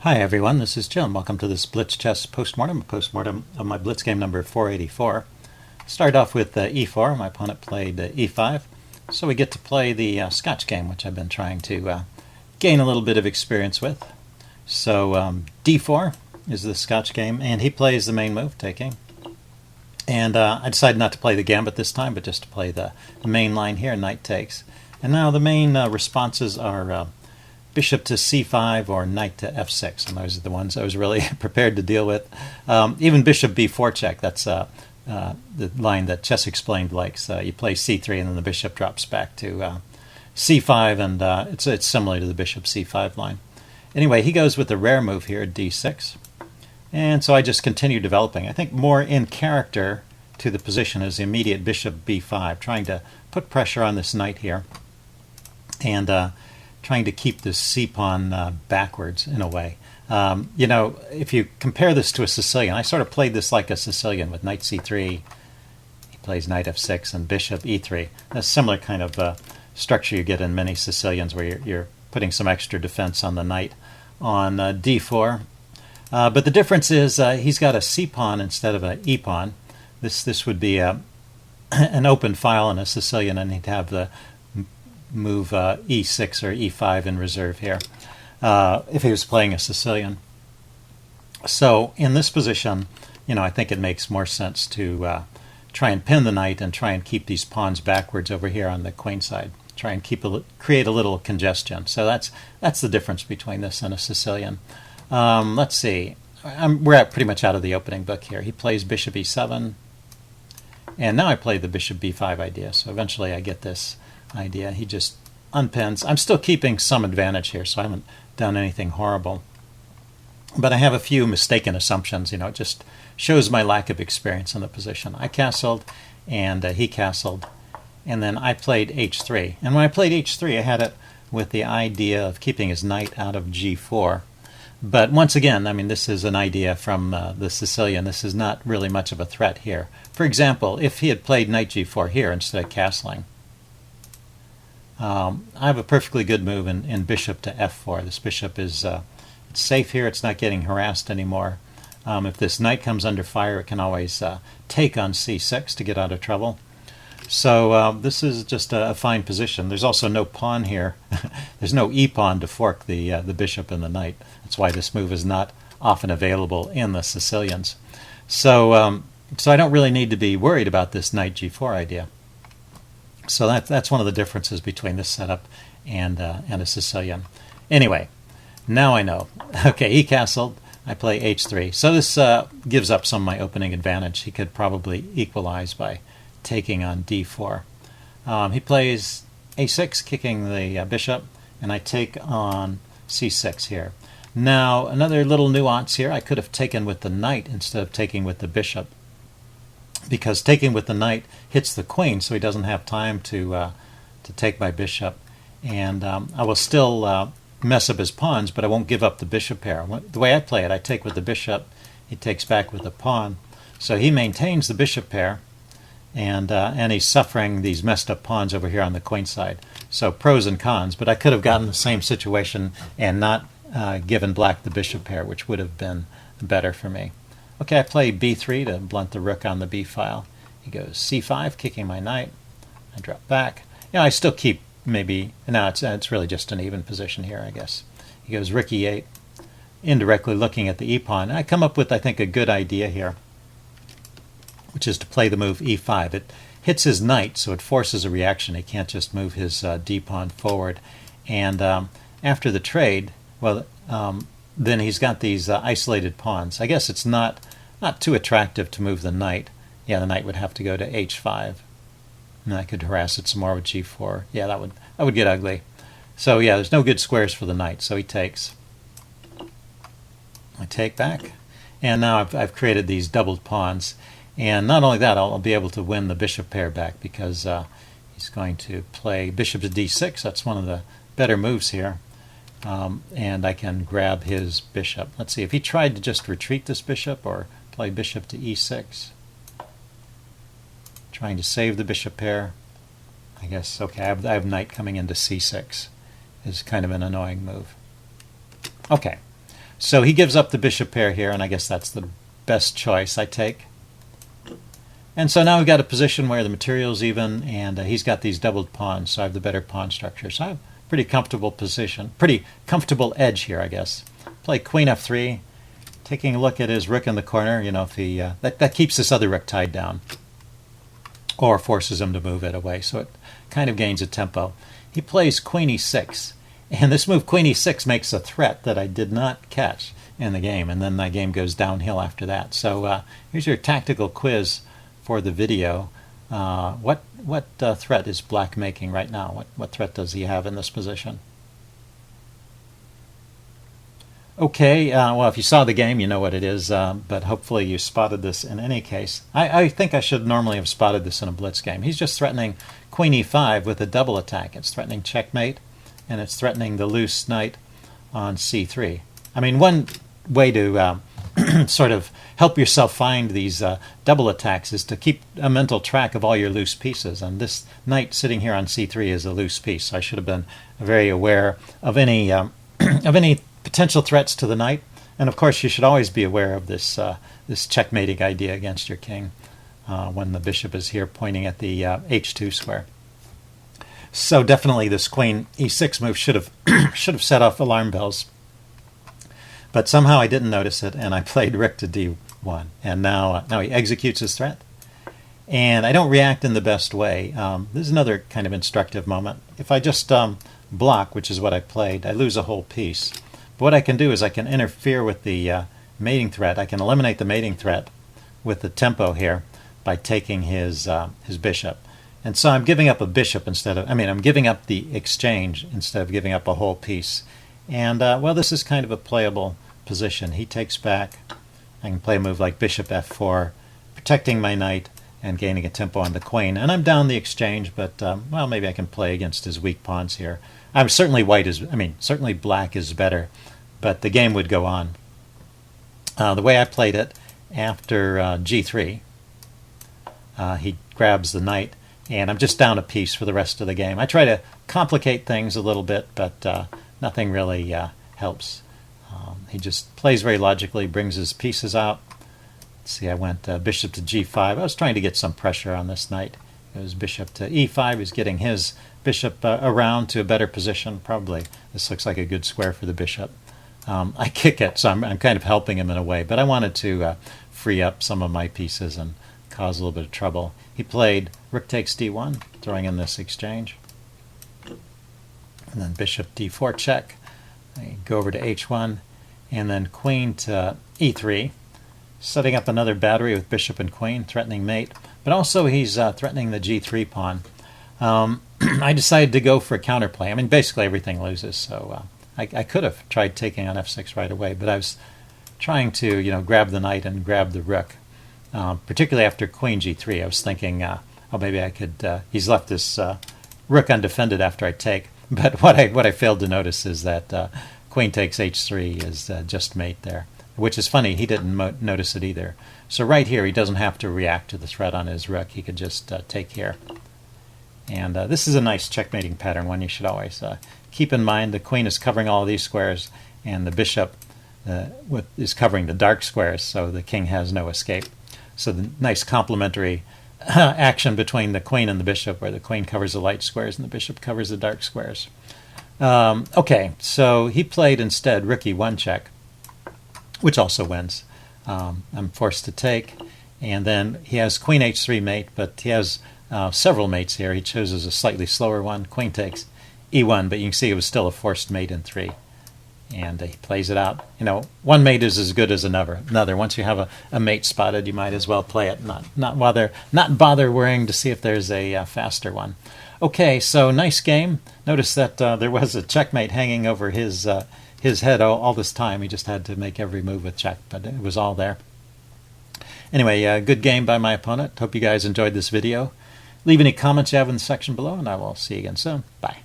Hi everyone, this is Jim. Welcome to this Blitz chess postmortem, a postmortem of my Blitz game number 484. Started off with e4. My opponent played e5, so we get to play the Scotch game, which I've been trying to gain a little bit of experience with. So d4 is the Scotch game, and he plays the main move, taking. And I decided not to play the gambit this time, but just to play the main line here, knight takes. And now the main responses are bishop to c5 or knight to f6, and those are the ones I was really prepared to deal with. Even bishop b4 check, that's the line that Chess Explained likes. You play c3 and then the bishop drops back to c5, and it's similar to the bishop c5 line. Anyway, he goes with the rare move here, d6, and so I just continue developing. I think more in character to the position is the immediate bishop b5, trying to put pressure on this knight here, and trying to keep this c-pawn backwards in a way. If you compare this to a Sicilian, I sort of played this like a Sicilian with knight c3. He plays knight f6 and bishop e3. A similar kind of structure you get in many Sicilians, where you're putting some extra defense on the knight on d4. But the difference is he's got a c-pawn instead of an e-pawn. This would be an open file in a Sicilian, and he'd have the move e6 or e5 in reserve here if he was playing a Sicilian. So in this position, I think it makes more sense to try and pin the knight and try and keep these pawns backwards over here on the queen side. Try and create a little congestion. So that's the difference between this and a Sicilian. Let's see. We're pretty much out of the opening book here. He plays bishop e7, and now I play the bishop b5 idea. So eventually I get this idea. He just unpins. I'm still keeping some advantage here, so I haven't done anything horrible. But I have a few mistaken assumptions. It just shows my lack of experience in the position. I castled, and he castled, and then I played h3. And when I played h3, I had it with the idea of keeping his knight out of g4. But once again, this is an idea from the Sicilian. This is not really much of a threat here. For example, if he had played knight g4 here instead of castling, I have a perfectly good move in bishop to f4. This bishop is it's safe here. It's not getting harassed anymore. If this knight comes under fire, it can always take on c6 to get out of trouble. So this is just a fine position. There's also no pawn here. There's no e-pawn to fork the bishop and the knight. That's why this move is not often available in the Sicilians. So I don't really need to be worried about this knight g4 idea. So that's one of the differences between this setup and a Sicilian. Anyway, now I know. Okay, he castled. I play h3. So this gives up some of my opening advantage. He could probably equalize by taking on d4. He plays a6, kicking the bishop, and I take on c6 here. Now, another little nuance here. I could have taken with the knight instead of taking with the bishop, because taking with the knight hits the queen, so he doesn't have time to take my bishop. And I will still mess up his pawns, but I won't give up the bishop pair. The way I play it, I take with the bishop, he takes back with the pawn. So he maintains the bishop pair, and he's suffering these messed up pawns over here on the queen side. So pros and cons, but I could have gotten the same situation and not given black the bishop pair, which would have been better for me. Okay, I play b3 to blunt the rook on the b file. He goes c5, kicking my knight. I drop back. I still keep maybe... No, it's really just an even position here, I guess. He goes rook e8, indirectly looking at the e-pawn. I come up with, I think, a good idea here, which is to play the move e5. It hits his knight, so it forces a reaction. He can't just move his d-pawn forward. And after the trade, then he's got these isolated pawns. I guess it's not too attractive to move the knight. Yeah, the knight would have to go to h5, and I could harass it some more with g4. Yeah, that would get ugly. So yeah, there's no good squares for the knight, so he takes. I take back, and now I've created these doubled pawns. And not only that, I'll be able to win the bishop pair back, because he's going to play bishop to d6. That's one of the better moves here. And I can grab his bishop. Let's see, if he tried to just retreat this bishop or play bishop to e6, trying to save the bishop pair, I guess, okay, I have knight coming into c6 is kind of an annoying move. Okay, So he gives up the bishop pair here, and I guess that's the best choice I take. And so now we've got a position where the material's even, and he's got these doubled pawns, so I have the better pawn structure. So I have a pretty comfortable position, pretty comfortable edge here, I guess. Play queen f3, taking a look at his rook in the corner. You know, if he that keeps this other rook tied down, or forces him to move it away, so it kind of gains a tempo. He plays queen e6, and this move queen e6 makes a threat that I did not catch in the game, and then the game goes downhill after that. So here's your tactical quiz for the video. What threat is black making right now? What threat does he have in this position? Okay, well, if you saw the game, you know what it is, but hopefully you spotted this in any case. I think I should normally have spotted this in a blitz game. He's just threatening queen e5 with a double attack. It's threatening checkmate, and it's threatening the loose knight on c3. I mean, one way to sort of help yourself find these double attacks is to keep a mental track of all your loose pieces, and this knight sitting here on c3 is a loose piece, so I should have been very aware of any of any potential threats to the knight. And of course you should always be aware of this this checkmating idea against your king when the bishop is here pointing at the h2 square. So definitely this queen e6 move should have set off alarm bells. But somehow I didn't notice it, and I played rook to d1. And now he executes his threat. And I don't react in the best way. This is another kind of instructive moment. If I just block, which is what I played, I lose a whole piece. But what I can do is I can interfere with the mating threat. I can eliminate the mating threat with the tempo here by taking his bishop. And so I'm giving up a bishop instead of, I'm giving up the exchange instead of giving up a whole piece. And, well, this is kind of a playable position. He takes back. I can play a move like bishop f4, protecting my knight and gaining a tempo on the queen. And I'm down the exchange, but, well, maybe I can play against his weak pawns here. Certainly certainly black is better, but the game would go on. The way I played it, after g3, he grabs the knight, and I'm just down a piece for the rest of the game. I try to complicate things a little bit, but nothing really helps. He just plays very logically, brings his pieces out. Let's see, I went bishop to g5. I was trying to get some pressure on this knight. It was bishop to e5. He's getting his bishop around to a better position. Probably this looks like a good square for the bishop. I kick it, so I'm kind of helping him in a way, but I wanted to free up some of my pieces and cause a little bit of trouble. He played rook takes d1, throwing in this exchange. And then bishop d4 check. I go over to h1, and then queen to e3, setting up another battery with bishop and queen, threatening mate. But also he's threatening the g3 pawn. I decided to go for a counterplay. Basically everything loses, so I could have tried taking on f6 right away, but I was trying to grab the knight and grab the rook. Particularly after queen g3, I was thinking, oh, maybe I could. He's left this rook undefended after I take. But what I failed to notice is that queen takes h3 is just mate there, which is funny. He didn't notice it either. So right here, he doesn't have to react to the threat on his rook. He could just take here. And this is a nice checkmating pattern, one you should always keep in mind. The queen is covering all of these squares, and the bishop is covering the dark squares, so the king has no escape. So the nice complementary action between the queen and the bishop, where the queen covers the light squares and the bishop covers the dark squares. Okay, so he played instead rook e1 check, which also wins. I'm forced to take, and then he has queen h3 mate, but he has several mates here. He chooses a slightly slower one. Queen takes e1, but you can see it was still a forced mate in 3. And he plays it out. One mate is as good as another. Once you have a mate spotted, you might as well play it. Not bother worrying to see if there's a faster one. Okay, so nice game. Notice that there was a checkmate hanging over his head all this time. He just had to make every move with check, but it was all there. Anyway, good game by my opponent. Hope you guys enjoyed this video. Leave any comments you have in the section below, and I will see you again soon. Bye.